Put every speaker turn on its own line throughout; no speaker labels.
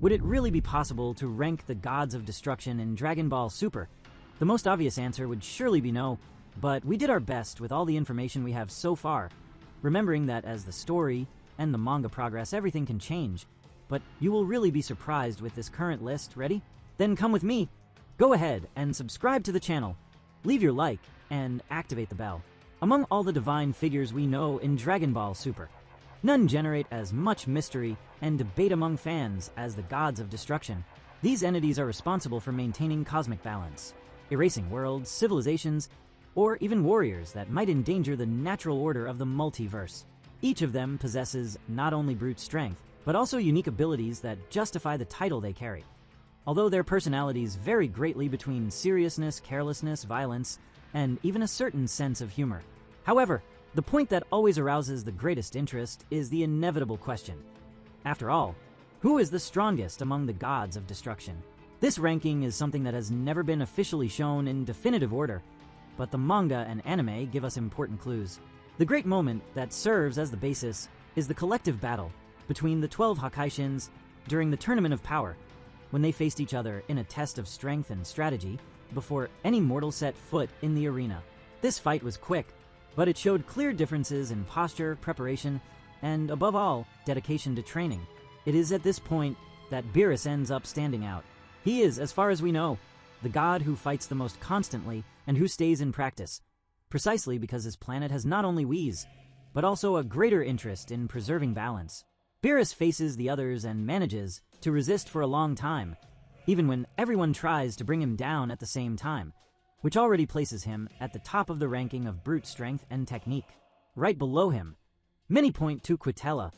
Would it really be possible to rank the gods of destruction in Dragon Ball Super? The most obvious answer would surely be no, but we did our best with all the information we have so far, remembering that as the story and the manga progress, everything can change. But you will really be surprised with this current list. Ready? Then come with me. Go ahead and subscribe to the channel, leave your like, and activate the bell. Among all the divine figures we know in Dragon Ball Super, none generate as much mystery and debate among fans as the gods of destruction. These entities are responsible for maintaining cosmic balance, erasing worlds, civilizations, or even warriors that might endanger the natural order of the multiverse. Each of them possesses not only brute strength, but also unique abilities that justify the title they carry. Although their personalities vary greatly between seriousness, carelessness, violence, and even a certain sense of humor. However, the point that always arouses the greatest interest is the inevitable question. After all, who is the strongest among the gods of destruction? This ranking is something that has never been officially shown in definitive order, but the manga and anime give us important clues. The great moment that serves as the basis is the collective battle between the 12 Hakaishins during the Tournament of Power, when they faced each other in a test of strength and strategy before any mortal set foot in the arena. This fight was quick, but it showed clear differences in posture, preparation, and above all, dedication to training. It is at this point that Beerus ends up standing out. He is, as far as we know, the god who fights the most constantly and who stays in practice, precisely because his planet has not only Whis, but also a greater interest in preserving balance. Beerus faces the others and manages to resist for a long time, even when everyone tries to bring him down at the same time, which already places him at the top of the ranking of brute strength and technique. Right below him, many point to Quitella,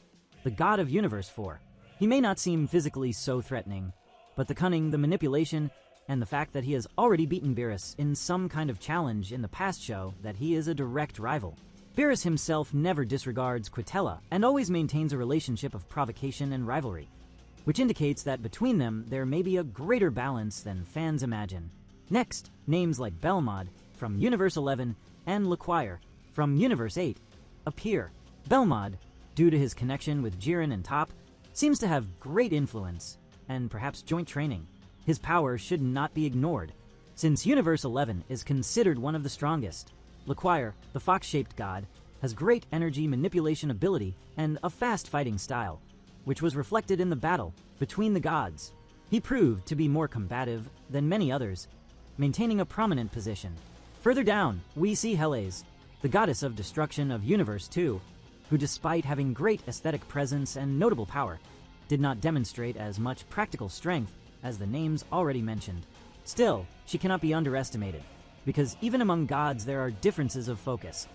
the god of Universe 4. He may not seem physically so threatening, but the cunning, the manipulation, and the fact that he has already beaten Beerus in some kind of challenge in the past show that he is a direct rival. Beerus himself never disregards Quitella and always maintains a relationship of provocation and rivalry, which indicates that between them there may be a greater balance than fans imagine. Next, names like Belmod from Universe 11 and Laquire from Universe 8 appear. Belmod, due to his connection with Jiren and Toph, seems to have great influence and perhaps joint training. His power should not be ignored, since Universe 11 is considered one of the strongest. Laquire, the fox-shaped god, has great energy manipulation ability and a fast fighting style, which was reflected in the battle between the gods. He proved to be more combative than many others, maintaining a prominent position. Further down, we see Helles, the goddess of destruction of Universe 2, who despite having great aesthetic presence and notable power, did not demonstrate as much practical strength as the names already mentioned. Still, she cannot be underestimated, because even among gods there are differences of focus.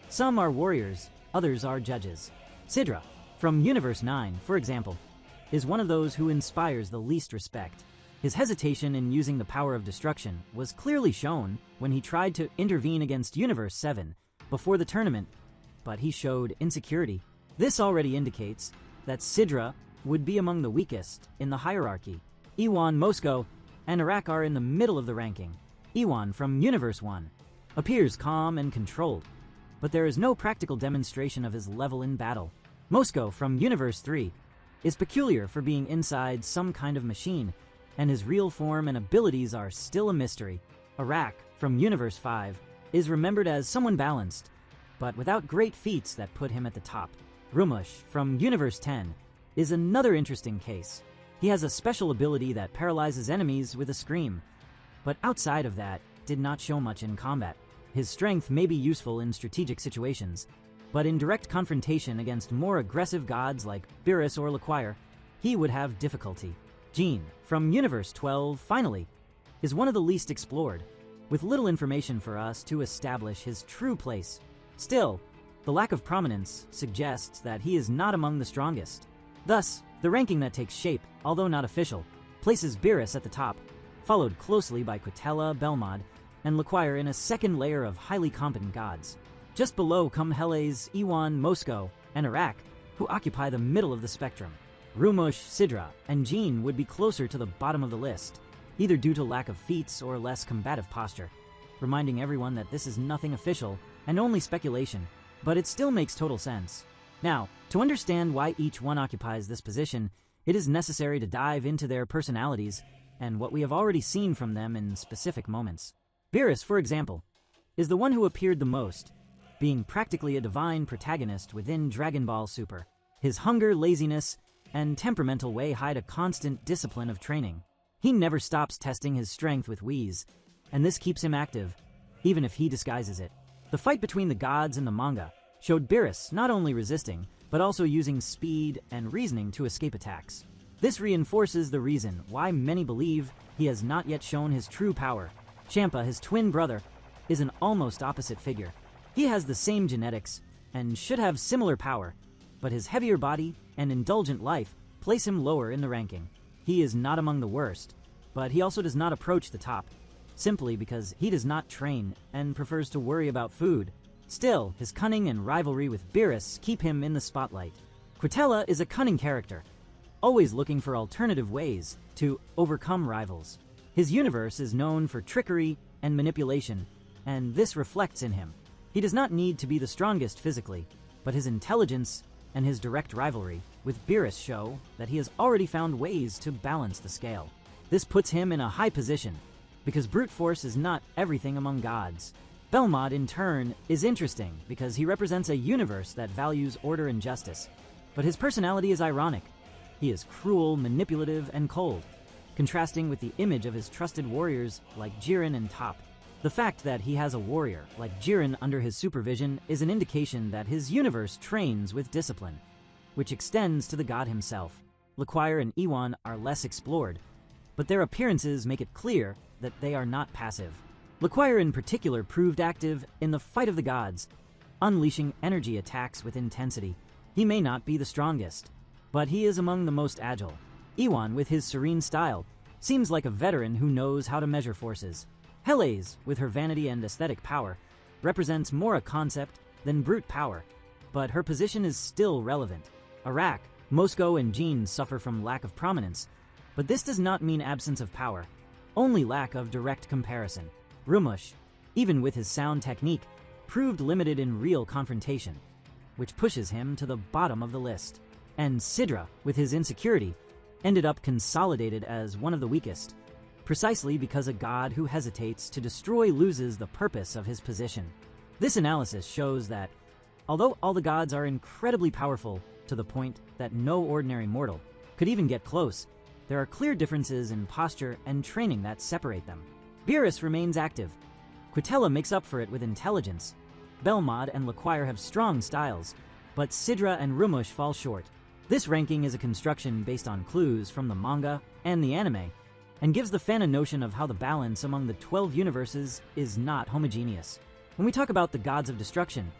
Some are warriors, others are judges. Sidra, from Universe 9, for example, is one of those who inspires the least respect. His hesitation in using the power of destruction was clearly shown when he tried to intervene against Universe 7 before the tournament, but he showed insecurity. This already indicates that Sidra would be among the weakest in the hierarchy. Iwan, Moscow, and Arak are in the middle of the ranking. Iwan from Universe 1 appears calm and controlled, but there is no practical demonstration of his level in battle. Moscow from Universe 3 is peculiar for being inside some kind of machine, and his real form and abilities are still a mystery. Arak from Universe 5 is remembered as someone balanced, but without great feats that put him at the top. Rumush from Universe 10 is another interesting case. He has a special ability that paralyzes enemies with a scream, but outside of that, did not show much in combat. His strength may be useful in strategic situations, but in direct confrontation against more aggressive gods like Beerus or Laquire, he would have difficulty. Jean, from Universe 12, finally, is one of the least explored, with little information for us to establish his true place. Still, the lack of prominence suggests that he is not among the strongest. Thus, the ranking that takes shape, although not official, places Beerus at the top, followed closely by Quitella, Belmod, and Laquire in a second layer of highly competent gods. Just below come Helles, Iwan, Moscow, and Arak, who occupy the middle of the spectrum. Rumush, Sidra, and Jean would be closer to the bottom of the list, either due to lack of feats or less combative posture, reminding everyone that this is nothing official and only speculation, but it still makes total sense. Now, to understand why each one occupies this position, it is necessary to dive into their personalities and what we have already seen from them in specific moments. Beerus, for example, is the one who appeared the most, being practically a divine protagonist within Dragon Ball Super. His hunger, laziness, and temperamental way hide a constant discipline of training. He never stops testing his strength with Whis, and this keeps him active, even if he disguises it. The fight between the gods in the manga showed Beerus not only resisting, but also using speed and reasoning to escape attacks. This reinforces the reason why many believe he has not yet shown his true power. Champa, his twin brother, is an almost opposite figure. He has the same genetics and should have similar power, but his heavier body and indulgent life place him lower in the ranking. He is not among the worst, but he also does not approach the top, simply because he does not train and prefers to worry about food. Still, his cunning and rivalry with Beerus keep him in the spotlight. Quitella is a cunning character, always looking for alternative ways to overcome rivals. His universe is known for trickery and manipulation, and this reflects in him. He does not need to be the strongest physically, but his intelligence and his direct rivalry with Beerus show that he has already found ways to balance the scale. This puts him in a high position, because brute force is not everything among gods. Belmod, in turn, is interesting because he represents a universe that values order and justice, but his personality is ironic. He is cruel, manipulative, and cold, contrasting with the image of his trusted warriors like Jiren and Toph. The fact that he has a warrior like Jiren under his supervision is an indication that his universe trains with discipline, which extends to the god himself. Laquire and Iwan are less explored, but their appearances make it clear that they are not passive. Laquire in particular proved active in the fight of the gods, unleashing energy attacks with intensity. He may not be the strongest, but he is among the most agile. Iwan, with his serene style, seems like a veteran who knows how to measure forces. Helles, with her vanity and aesthetic power, represents more a concept than brute power, but her position is still relevant. Arak, Mosco, and Jean suffer from lack of prominence, but this does not mean absence of power, only lack of direct comparison. Rumush, even with his sound technique, proved limited in real confrontation, which pushes him to the bottom of the list. And Sidra, with his insecurity, ended up consolidated as one of the weakest, precisely because a god who hesitates to destroy loses the purpose of his position. This analysis shows that, although all the gods are incredibly powerful to the point that no ordinary mortal could even get close, there are clear differences in posture and training that separate them. Beerus remains active. Quitella makes up for it with intelligence. Belmod and Laquire have strong styles, but Sidra and Rumush fall short. This ranking is a construction based on clues from the manga and the anime, and gives the fan a notion of how the balance among the 12 universes is not homogeneous. When we talk about the gods of destruction,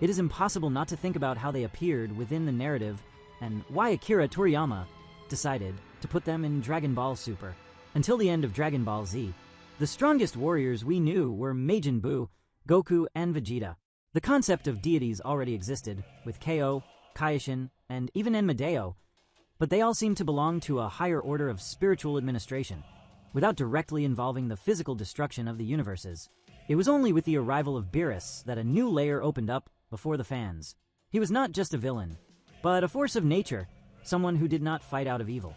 it is impossible not to think about how they appeared within the narrative and why Akira Toriyama decided to put them in Dragon Ball Super. Until the end of Dragon Ball Z, the strongest warriors we knew were Majin Buu, Goku, and Vegeta. The concept of deities already existed, with KO, Kaioshin, and even Enmedeo, but they all seem to belong to a higher order of spiritual administration, without directly involving the physical destruction of the universes. It was only with the arrival of Beerus that a new layer opened up before the fans. He was not just a villain, but a force of nature, someone who did not fight out of evil,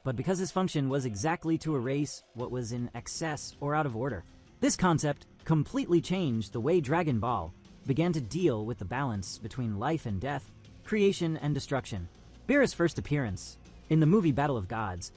but because his function was exactly to erase what was in excess or out of order. This concept completely changed the way Dragon Ball began to deal with the balance between life and death, creation and destruction. Beerus' first appearance in the movie Battle of Gods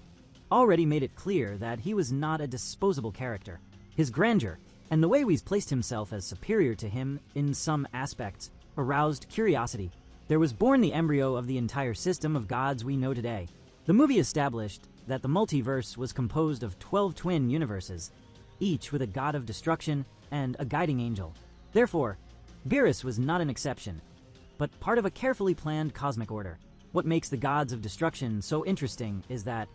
already made it clear that he was not a disposable character. His grandeur and the way Whis placed himself as superior to him in some aspects aroused curiosity. There was born the embryo of the entire system of gods we know today. The movie established that the multiverse was composed of 12 twin universes, each with a god of destruction and a guiding angel. Therefore, Beerus was not an exception, but part of a carefully planned cosmic order. What makes the gods of destruction so interesting is that,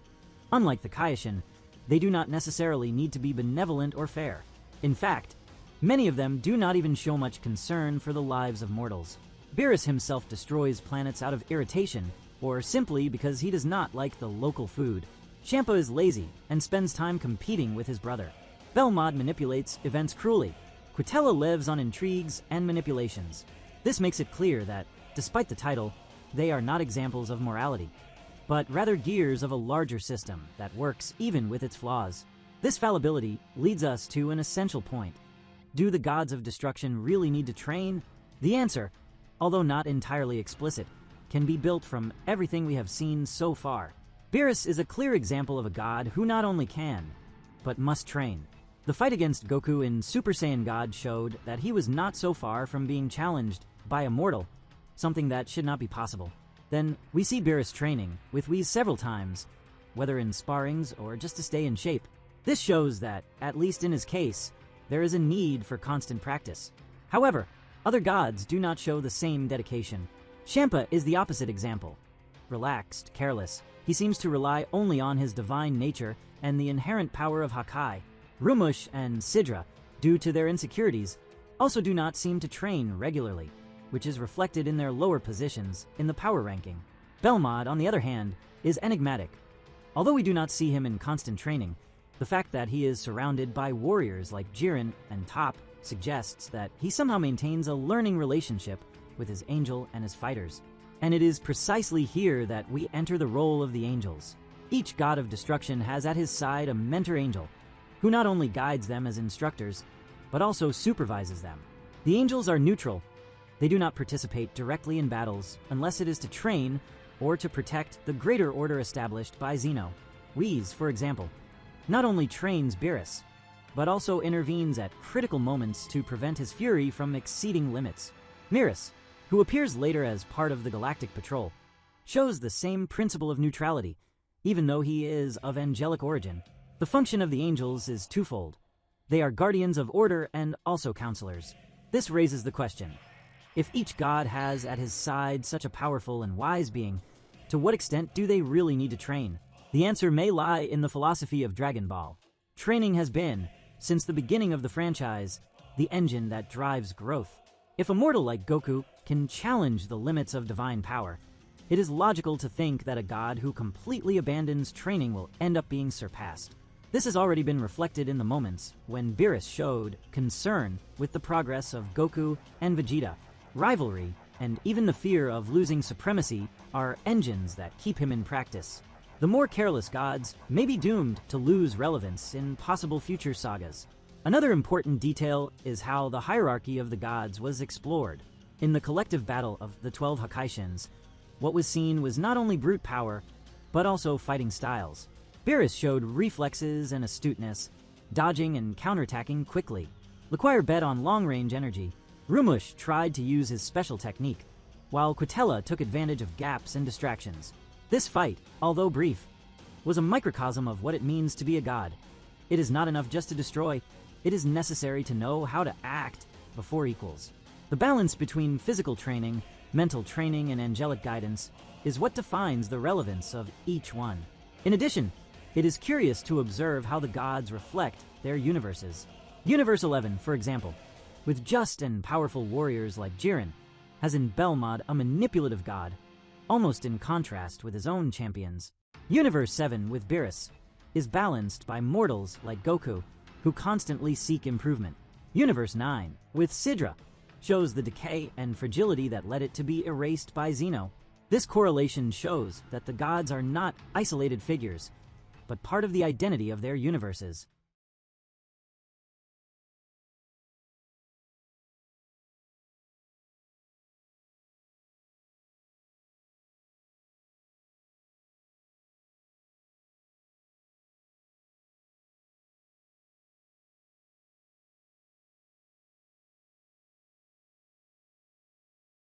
unlike the Kaioshin, they do not necessarily need to be benevolent or fair. In fact, many of them do not even show much concern for the lives of mortals. Beerus himself destroys planets out of irritation, or simply because he does not like the local food. Champa is lazy and spends time competing with his brother. Belmod manipulates events cruelly. Quitella lives on intrigues and manipulations. This makes it clear that, despite the title, they are not examples of morality. but rather gears of a larger system that works even with its flaws. This fallibility leads us to an essential point. Do the gods of destruction really need to train? The answer, although not entirely explicit, can be built from everything we have seen so far. Beerus is a clear example of a god who not only can, but must train. The fight against Goku in Super Saiyan God showed that he was not so far from being challenged by a mortal, something that should not be possible. Then we see Beerus training with Whis several times, whether in sparrings or just to stay in shape. This shows that, at least in his case, there is a need for constant practice. However, other gods do not show the same dedication. Champa is the opposite example. Relaxed, careless, he seems to rely only on his divine nature and the inherent power of Hakai. Rumush and Sidra, due to their insecurities, also do not seem to train regularly, which is reflected in their lower positions in the power ranking. Belmod, on the other hand, is enigmatic. Although we do not see him in constant training, the fact that he is surrounded by warriors like Jiren and Toph suggests that he somehow maintains a learning relationship with his angel and his fighters. And it is precisely here that we enter the role of the angels. Each god of destruction has at his side a mentor angel, who not only guides them as instructors, but also supervises them. The angels are neutral. They do not participate directly in battles unless it is to train or to protect the greater order established by Zeno. Whis, for example, not only trains Beerus, but also intervenes at critical moments to prevent his fury from exceeding limits. Myrrhus, who appears later as part of the Galactic Patrol, shows the same principle of neutrality, even though he is of angelic origin. The function of the angels is twofold. They are guardians of order and also counselors. This raises the question: if each god has at his side such a powerful and wise being, to what extent do they really need to train? The answer may lie in the philosophy of Dragon Ball. Training has been, since the beginning of the franchise, the engine that drives growth. If a mortal like Goku can challenge the limits of divine power, it is logical to think that a god who completely abandons training will end up being surpassed. This has already been reflected in the moments when Beerus showed concern with the progress of Goku and Vegeta. Rivalry, and even the fear of losing supremacy, are engines that keep him in practice. The more careless gods may be doomed to lose relevance in possible future sagas. Another important detail is how the hierarchy of the gods was explored. In the collective battle of the 12 Hakaishins, what was seen was not only brute power, but also fighting styles. Beerus showed reflexes and astuteness, dodging and counterattacking quickly. Laquire bet on long-range energy. Rumush tried to use his special technique, while Quitella took advantage of gaps and distractions. This fight, although brief, was a microcosm of what it means to be a god. It is not enough just to destroy, it is necessary to know how to act before equals. The balance between physical training, mental training, and angelic guidance is what defines the relevance of each one. In addition, it is curious to observe how the gods reflect their universes. Universe 11, for example, with just and powerful warriors like Jiren, has in Belmod a manipulative god, almost in contrast with his own champions. Universe 7, with Beerus, is balanced by mortals like Goku, who constantly seek improvement. Universe 9, with Sidra, shows the decay and fragility that led it to be erased by Zeno. This correlation shows that the gods are not isolated figures, but part of the identity of their universes.